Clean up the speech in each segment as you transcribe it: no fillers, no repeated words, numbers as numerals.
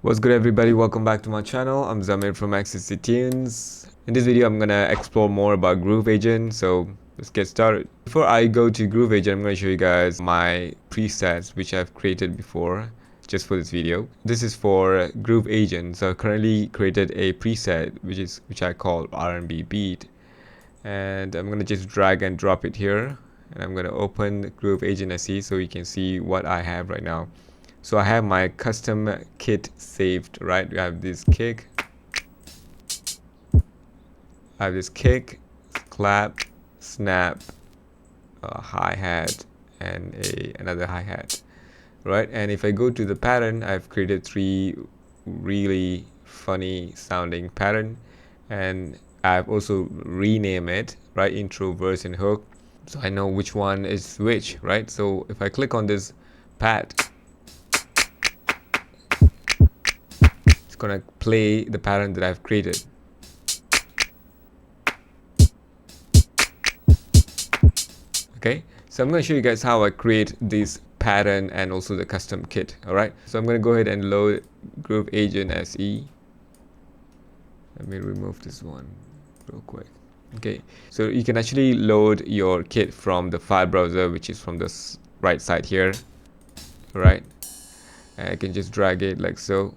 What's good, everybody? Welcome back to my channel. I'm Zamir from XCC Tunes. In this video I'm gonna explore more about Groove Agent, so let's get started. Before I go to Groove Agent, I'm gonna show you guys my presets which I've created before just for this video. This is for Groove Agent. So I currently created a preset which I call R&B beat, and I'm gonna just drag and drop it here, and I'm gonna open Groove Agent SE so you can see what I have right now. So I have my custom kit saved, right? We have this kick, clap, snap, hi-hat, and another hi-hat, right? And if I go to the pattern, I've created 3 really funny sounding pattern, and I've also renamed it, right? Intro, verse, and hook, so I know which one is which, right? So if I click on this pad, it's gonna play the pattern that I've created. Okay, so I'm gonna show you guys how I create this pattern and also the custom kit. All right, so I'm gonna go ahead and load Groove Agent SE. Let me remove this one real quick. Okay, so you can actually load your kit from the file browser, which is from the right side here. All right, and I can just drag it like so.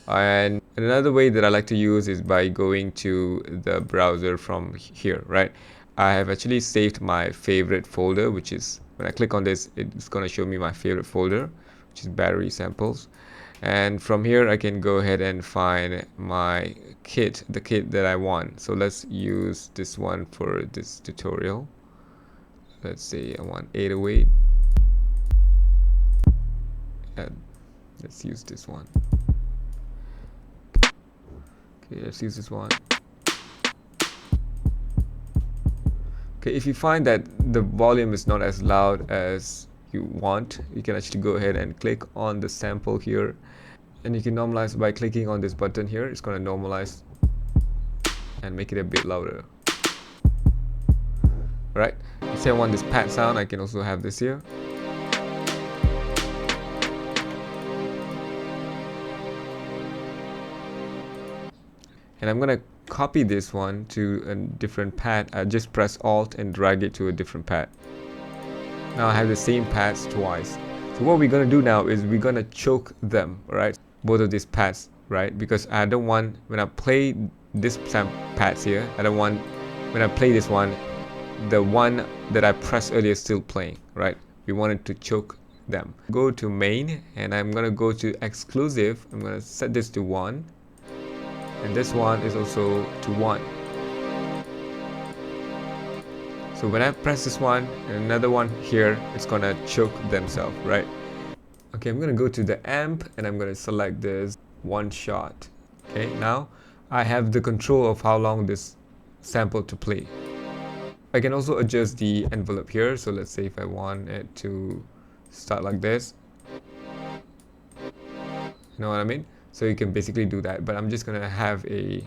And another way that I like to use is by going to the browser from here, right? I have actually saved my favorite folder, which is, when I click on this, it's going to show me my favorite folder, which is battery samples. And from here I can go ahead and find my kit, the kit that I want. So let's use this one for this tutorial. Let's say I want 808, and let's use this one. Okay, let's use this one. Okay, if you find that the volume is not as loud as you want, you can actually go ahead and click on the sample here, and you can normalize by clicking on this button here. It's going to normalize and make it a bit louder. Right? Let's say I want this pad sound, I can also have this here. And I'm gonna copy this one to a different pad. I just press Alt and drag it to a different pad. Now I have the same pads twice. So what we're gonna do now is we're gonna choke them, right? Both of these pads, right? Because I don't want, when I play this pads here, I don't want, when I play this one, the one that I pressed earlier is still playing, right? We wanted to choke them. Go to main, and I'm gonna go to exclusive. I'm gonna set this to 1. And this one is also to 1. So when I press this one and another one here, it's gonna choke themselves, right? Okay, I'm gonna go to the amp and I'm gonna select this one shot. Okay, now I have the control of how long this sample to play. I can also adjust the envelope here. So let's say if I want it to start like this, you know what I mean? So you can basically do that, but I'm just gonna have a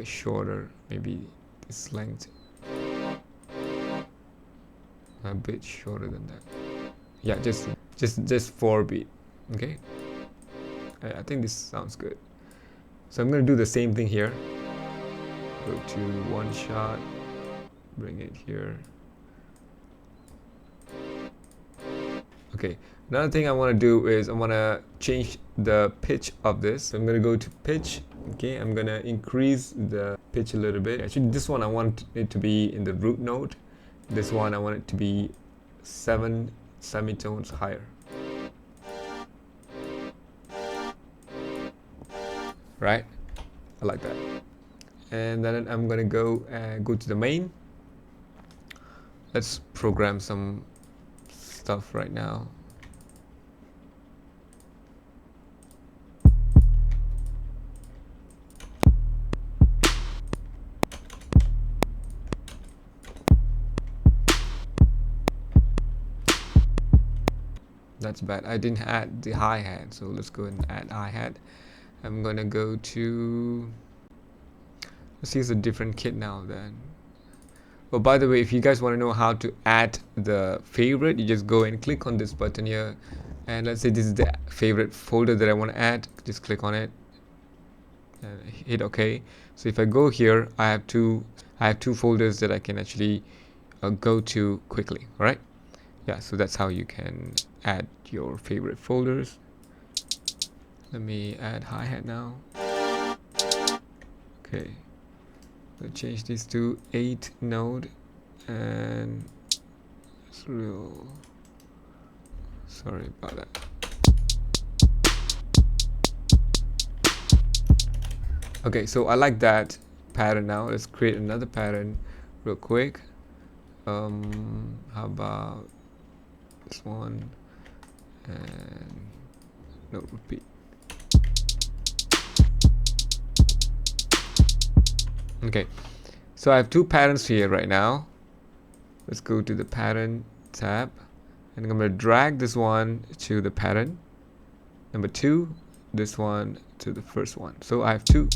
shorter, maybe this length, a bit shorter than that. Yeah, just 4 beat. Okay, I think this sounds good. So I'm gonna do the same thing here. Go to one shot, bring it here. Okay, another thing I want to do is I want to change the pitch of this. So I'm going to go to pitch. Okay, I'm going to increase the pitch a little bit. Actually, this one I want it to be in the root note. This one I want it to be 7 semitones higher. Right? I like that. And then I'm going to go to the main. Let's program some stuff right now. That's bad. I didn't add the hi-hat, so let's go and add hi-hat. I'm gonna go to, let's use a different kit now then. Oh, by the way, if you guys want to know how to add the favorite, you just go and click on this button here, And let's say this is the favorite folder that I want to add. Just click on it and hit OK. So if I go here, I have two folders that I can actually go to quickly. All right. Yeah, so that's how you can add your favorite folders. Let me add hi-hat now. Okay, we'll change this to 8 node, and it's real. Sorry about that. Okay, so I like that pattern now. Let's create another pattern real quick. How about this one? And no, repeat. Okay, so I have two patterns here right now. Let's go to the pattern tab, and I'm going to drag this one to the pattern number 2, this one to the first one. So I have two.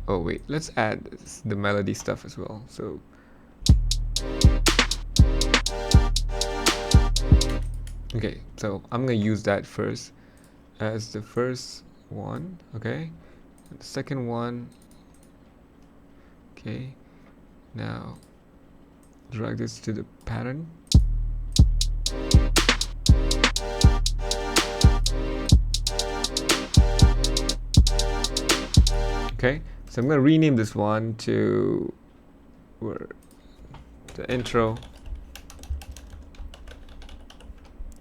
Oh wait, let's add the melody stuff as well. So okay, so I'm gonna use that first as the first one. Okay, and the second one. Okay, now drag this to the pattern. Okay, so I'm going to rename this one to the intro,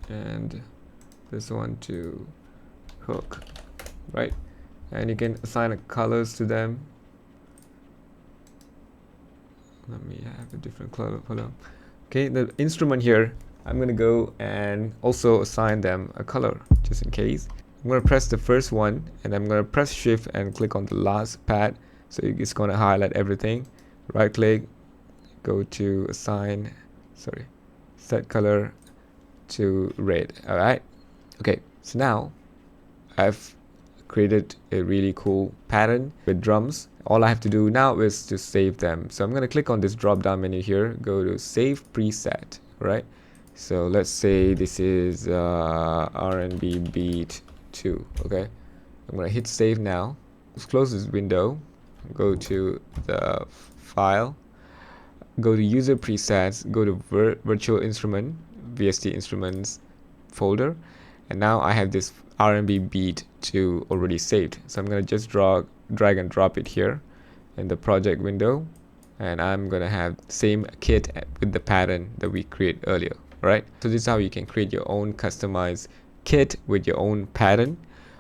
and this one to hook, right? And you can assign colors to them. Let me have a different color for them. Okay, the instrument here, I'm going to go and also assign them a color just in case. I'm going to press the first one, and I'm going to press shift and click on the last pad, so it's going to highlight everything. Right click, go to set color to red. All right, okay, so now I've created a really cool pattern with drums. All I have to do now is to save them. So I'm going to click on this drop down menu here, go to save preset, right? So let's say this is R&B beat 2. Okay, I'm going to hit save now. Let's close this window, go to the file, go to user presets, go to virtual instrument, VST instruments folder, and now I have this R&B beat 2 already saved. So I'm going to just drag and drop it here in the project window, and I'm going to have the same kit with the pattern that we create earlier. Right, so this is how you can create your own customized kit with your own pattern.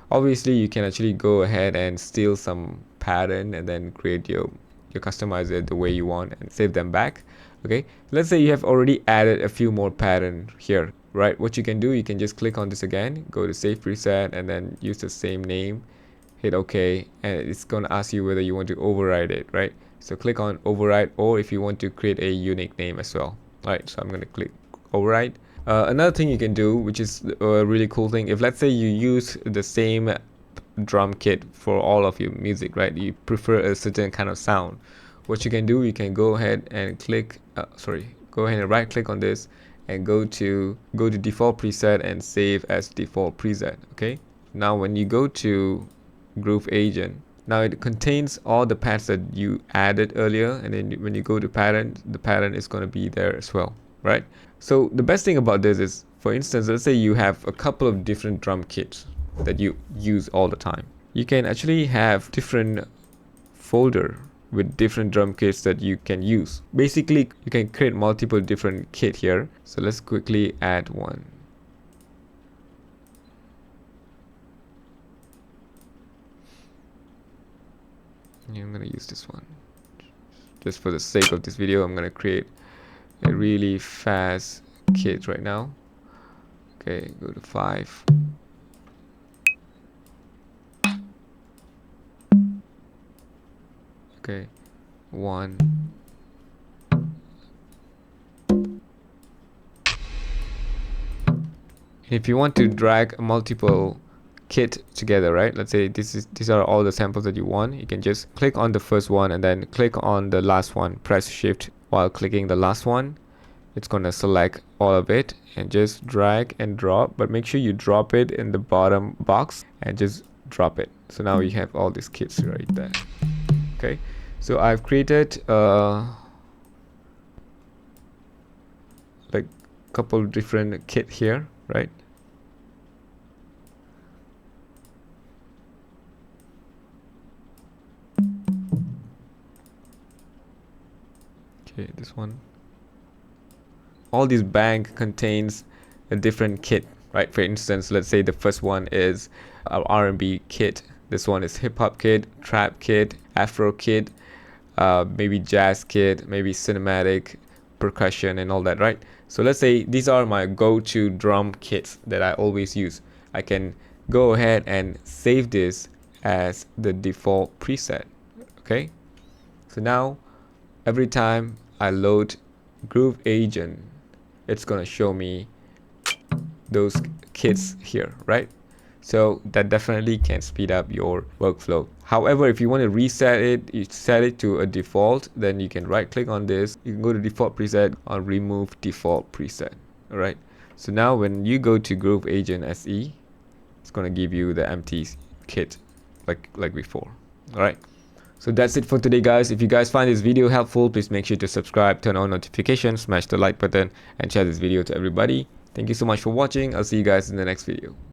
Obviously you can actually go ahead and steal some pattern and then create your customize it the way you want and save them back. Okay, let's say you have already added a few more pattern here, right? What you can do, you can just click on this again, go to save preset, and then use the same name, hit OK, and it's going to ask you whether you want to override it, right? So click on override, or if you want to create a unique name as well. All right, so I'm going to click override. Another thing you can do, which is a really cool thing, if let's say you use the same drum kit for all of your music, right? You prefer a certain kind of sound. What you can do, you can go ahead and go ahead and right click on this and go to default preset and save as default preset. Okay, now when you go to Groove Agent, now it contains all the pads that you added earlier, and then when you go to pattern, the pattern is going to be there as well, right? So the best thing about this is, for instance, let's say you have a couple of different drum kits that you use all the time. You can actually have different folder with different drum kits that you can use. Basically, you can create multiple different kit here. So let's quickly add one. Yeah, I'm gonna use this one. Just for the sake of this video, I'm gonna create a really fast kit right now. Okay, go to 5. Okay, 1. If you want to drag multiple kit together, right? Let's say these are all the samples that you want. You can just click on the first one and then click on the last one. Press shift while clicking the last one, it's gonna select all of it and just drag and drop, but make sure you drop it in the bottom box and just drop it. So now you have all these kits right there. Okay, so I've created like a couple different kit here, right? Okay, this one. All these bank contains a different kit, right? For instance, let's say the first one is our R&B kit. This one is hip hop kit, trap kit, Afro kit, maybe jazz kit, maybe cinematic, percussion, and all that, right? So let's say these are my go-to drum kits that I always use. I can go ahead and save this as the default preset. Okay, so now every time I load Groove Agent, it's gonna show me those kits here, right? So that definitely can speed up your workflow. However, if you want to reset it, you set it to a default, then you can right click on this, you can go to default preset or remove default preset. All right, so now when you go to Groove Agent SE, it's going to give you the empty kit like before. All right, so that's it for today, guys. If you guys find this video helpful, please make sure to subscribe, turn on notifications, smash the like button, and share this video to everybody. Thank you so much for watching. I'll see you guys in the next video.